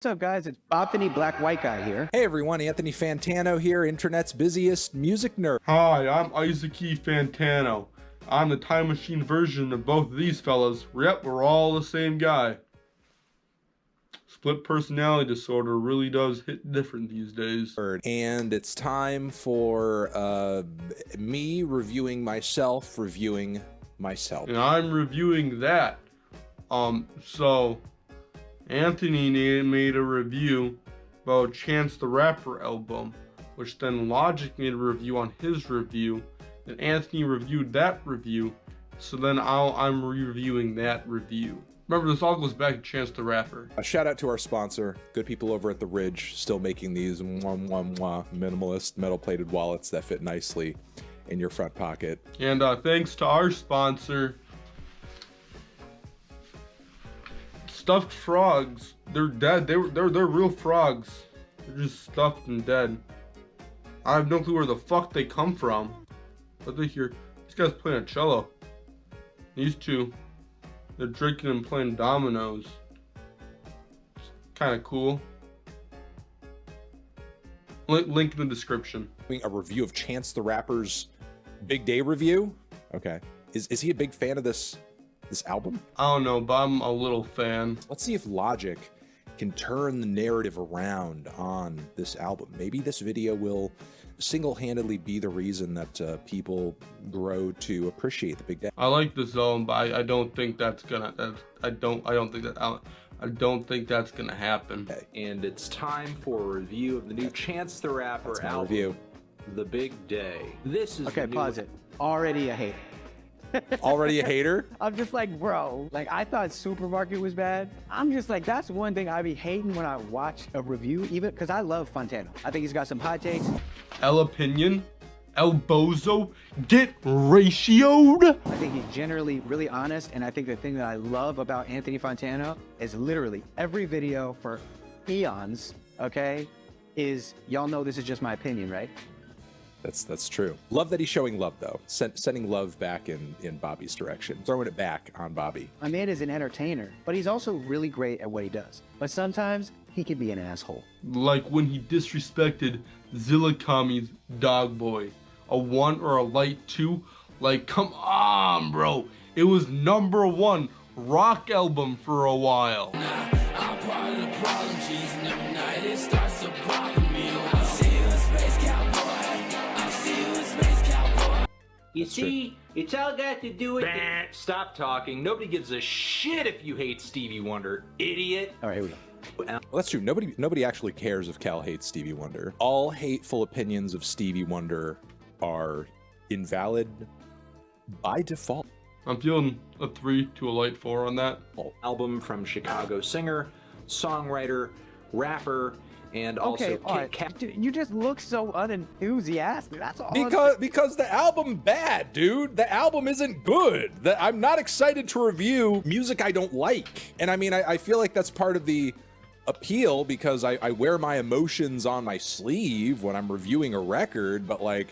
What's up, guys? It's Anthony Black White Guy here. Hey everyone, Anthony Fantano here, internet's busiest music nerd. Hi, I'm Anthony Fantano. I'm the time machine version of both of these fellas. Yep, we're all the same guy. Split personality disorder really does hit different these days. And it's time for me reviewing myself, reviewing myself. And I'm reviewing that. So Anthony made a review about Chance the Rapper album, which then Logic made a review on his review, and Anthony reviewed that review, so then I'm reviewing that review. Remember, this all goes back to Chance the Rapper. A shout out to our sponsor, good people over at The Ridge, still making these minimalist metal-plated wallets that fit nicely in your front pocket. And thanks to our sponsor, Stuffed Frogs. They're dead. They're real frogs. They're just stuffed and dead. I have no clue where the fuck they come from. But they're here. This guy's playing a cello. These two, they're drinking and playing dominoes. Kind of cool. Link in the description. A review of Chance the Rapper's Big Day review. Okay. Is he a big fan of this album? I don't know, but I'm a little fan. Let's see if Logic can turn the narrative around on this album. Maybe this video will single-handedly be the reason that people grow to appreciate the Big Day. I like this album, but I don't think that's gonna. I don't think that's gonna happen. Okay. And it's time for a review of the new Chance the Rapper album, review. The Big Day. This is Okay, pause it. Already a hate. Already a hater? I'm just like, bro, like I thought Supermarket was bad. I'm just like, that's one thing I be hating when I watch a review, even because I love Fantano. I think he's got some hot takes. El Opinion, El Bozo, get ratioed. I think he's generally really honest, and I think the thing that I love about Anthony Fantano is literally every video for eons, okay, is, y'all know this is just my opinion, right? That's true. Love that he's showing love, though. Sending love back in Bobby's direction. Throwing it back on Bobby. My man is an entertainer, but he's also really great at what he does. But sometimes he can be an asshole. Like when he disrespected Zillakami's Dog Boy. A 1 or a light 2? Like, come on, bro. It was #1 rock album for a while. I'm part of the problem, cheese, and every night it starts to bother me. You see, it's all got to do with Stop talking. Nobody gives a shit if you hate Stevie Wonder, idiot. All right, here we go. Well, that's true. Nobody actually cares if Cal hates Stevie Wonder. All hateful opinions of Stevie Wonder are invalid by default. I'm feeling a 3 to a light 4 on that. Album from Chicago singer, songwriter, rapper, and also Okay, all right. Dude, you just look so unenthusiastic. That's all. Because the album bad, dude. The album isn't good. I'm not excited to review music I don't like. And I mean, I feel like that's part of the appeal because I wear my emotions on my sleeve when I'm reviewing a record. But like,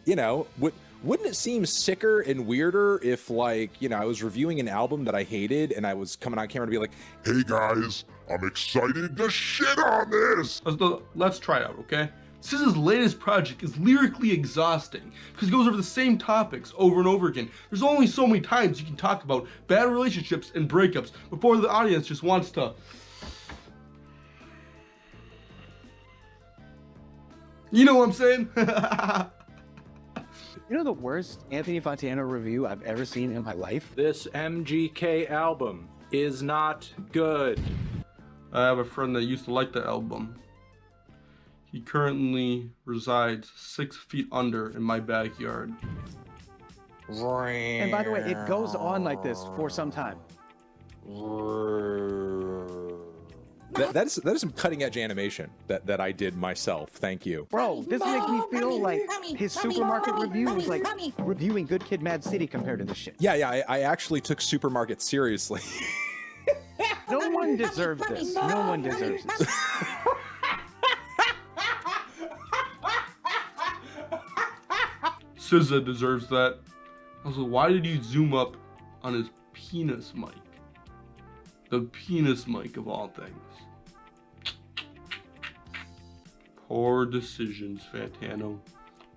you know, wouldn't it seem sicker and weirder if, like, you know, I was reviewing an album that I hated and I was coming on camera to be like, hey guys, I'm excited to shit on this! Let's try it out, okay? SZA's latest project is lyrically exhausting because it goes over the same topics over and over again. There's only so many times you can talk about bad relationships and breakups before the audience just wants to... You know what I'm saying? You know the worst Anthony Fantano review I've ever seen in my life? This MGK album is not good. I have a friend that used to like the album. He currently resides 6 feet under in my backyard. And by the way, it goes on like this for some time. that is some cutting edge animation that I did myself. Thank you. Bro, this makes me feel like his Supermarket review was like reviewing Good Kid, Mad City compared to this shit. Yeah, I actually took Supermarket seriously. No one deserves this. No one deserves this. SZA deserves that. Also, why did you zoom up on his penis mic? The penis mic of all things. Poor decisions, Fantano.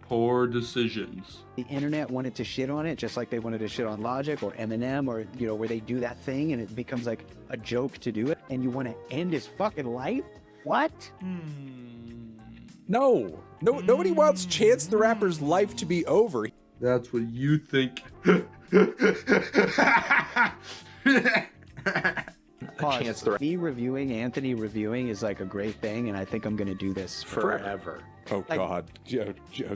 Poor decisions. The internet wanted to shit on it, just like they wanted to shit on Logic or Eminem, or, you know, where they do that thing and it becomes like a joke to do it, and you want to end his fucking life? What? No, nobody wants Chance the Rapper's life to be over. That's what you think. Chance the Me reviewing, Anthony reviewing is like a great thing, and I think I'm gonna do this forever. Oh God,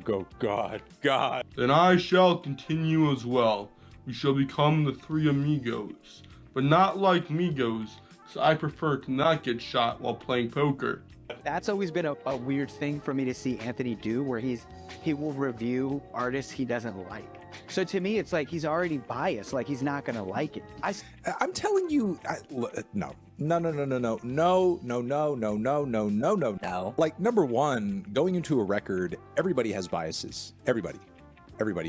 oh God. Then I shall continue as well. We shall become the three amigos. But not like Migos, because I prefer to not get shot while playing poker. That's always been a weird thing for me to see Anthony do, where he will review artists he doesn't like. So to me, it's like he's already biased, like he's not gonna like it. I'm telling you, no. Like, number one, going into a record, everybody has biases. Everybody.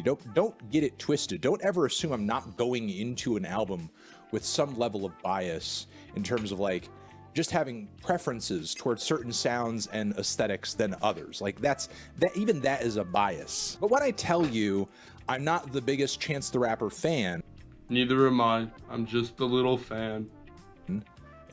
Don't get it twisted. Don't ever assume I'm not going into an album with some level of bias in terms of like just having preferences towards certain sounds and aesthetics than others. Like even that is a bias. But when I tell you I'm not the biggest Chance the Rapper fan, Neither am I. I'm just a little fan.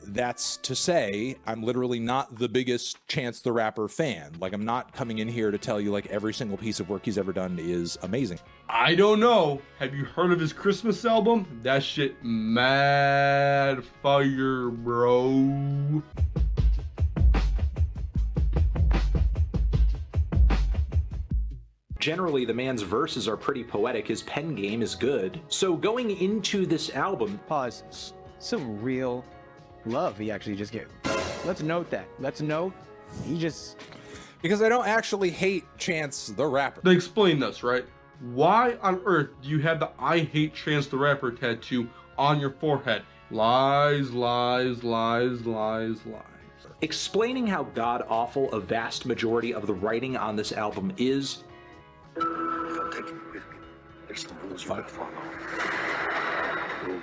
that's to say I'm literally not the biggest Chance the Rapper fan. Like, I'm not coming in here to tell you like every single piece of work he's ever done is amazing. I don't know. Have you heard of his Christmas album? That shit mad fire, bro. Generally, the man's verses are pretty poetic. His pen game is good. So going into this album... Pause. Some real love he actually just gave. Let's note that. Let's note he just... Because I don't actually hate Chance the Rapper. They explain this, right? Why on earth do you have the I hate Chance the Rapper tattoo on your forehead? Lies, lies, lies, lies, lies. Explaining how god-awful a vast majority of the writing on this album is...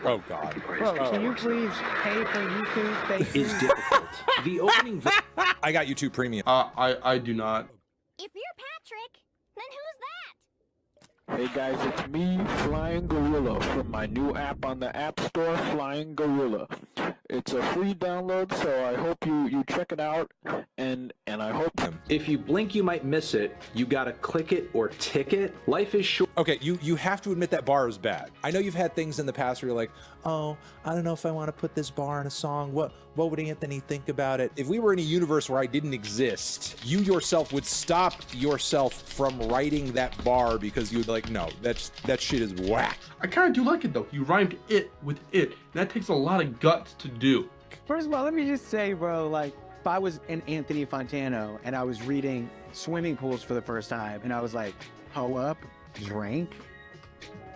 Oh God. Bro, can you please pay for YouTube? Thank you. is difficult. The opening... I got YouTube Premium. I do not. If you're Patrick, then who's that? Hey guys, it's me, Flying Gorilla, from my new app on the App Store, Flying Gorilla. It's a free download, so I hope you check it out, and I hope... If you blink, you might miss it. You gotta click it or tick it. Life is short. Okay, you have to admit that bar is bad. I know you've had things in the past where you're like, oh, I don't know if I want to put this bar in a song. What would Anthony think about it? If we were in a universe where I didn't exist, you yourself would stop yourself from writing that bar because you would be like, no, that shit is whack. I kind of do like it though. You rhymed it with it. And that takes a lot of guts to do. First of all, let me just say, bro, like, if I was an Anthony Fantano and I was reading Swimming Pools for the first time and I was like, hoe up, drink,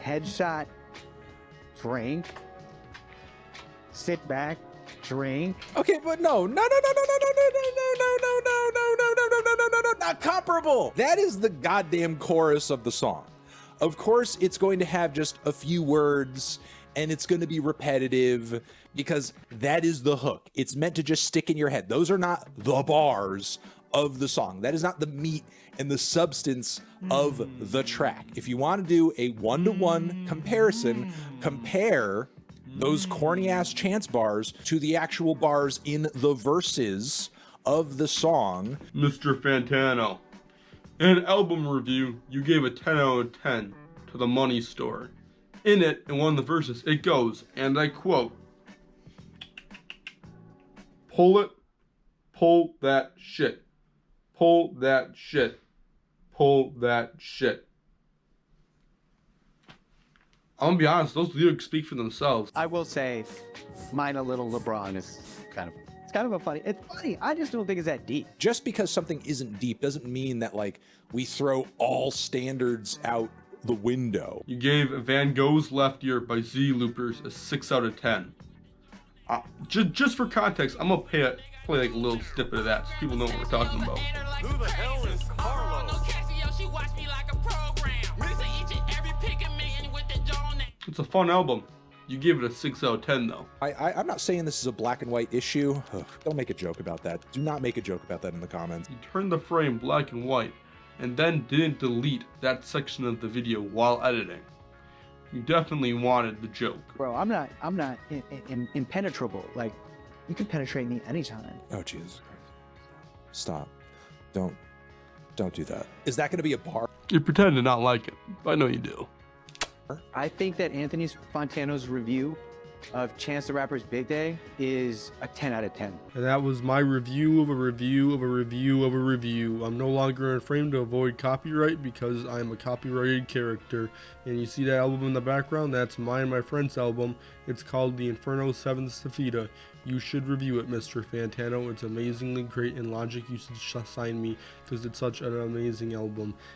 headshot, drink, sit back, drink. Okay, but no, not comparable. That is the goddamn chorus of the song. Of course, it's going to have just a few words and it's going to be repetitive because that is the hook. It's meant to just stick in your head. Those are not the bars of the song. That is not the meat and the substance of the track. If you want to do a one-to-one comparison, compare those corny ass Chance bars to the actual bars in the verses of the song. Mr. Fantano, in an album review, you gave a 10 out of 10 to The Money Store. In it, in one of the verses, it goes, and I quote, pull that shit, pull that shit, pull that shit. I'm gonna be honest, those lyrics speak for themselves. I will say, Mine a Little LeBron is kind of a funny. It's funny. I just don't think it's that deep. Just because something isn't deep doesn't mean that like we throw all standards out the window. You gave Van Gogh's Left Ear by Z Loopers a 6 out of 10. Just for context, I'm gonna play like a little snippet of that so people know what we're talking about. Who the hell is Carlos? It's a fun album. You give it a 6 out of 10 though. I'm not saying this is a black and white issue. Ugh, don't make a joke about that. Do not make a joke about that in the comments. You turned the frame black and white and then didn't delete that section of the video while editing. You definitely wanted the joke. Bro, I'm not impenetrable. Like, you can penetrate me anytime. Oh, Jesus Christ. Stop. Don't do that. Is that going to be a bar? You pretend to not like it, but I know you do. I think that Anthony Fantano's review of Chance the Rapper's Big Day is a 10 out of 10. And that was my review of a review of a review of a review. I'm no longer in frame to avoid copyright because I'm a copyrighted character. And you see that album in the background? That's mine and my friend's album. It's called The Inferno 7th Sophita. You should review it, Mr. Fantano. It's amazingly great, and Logic, you should sign me because it's such an amazing album.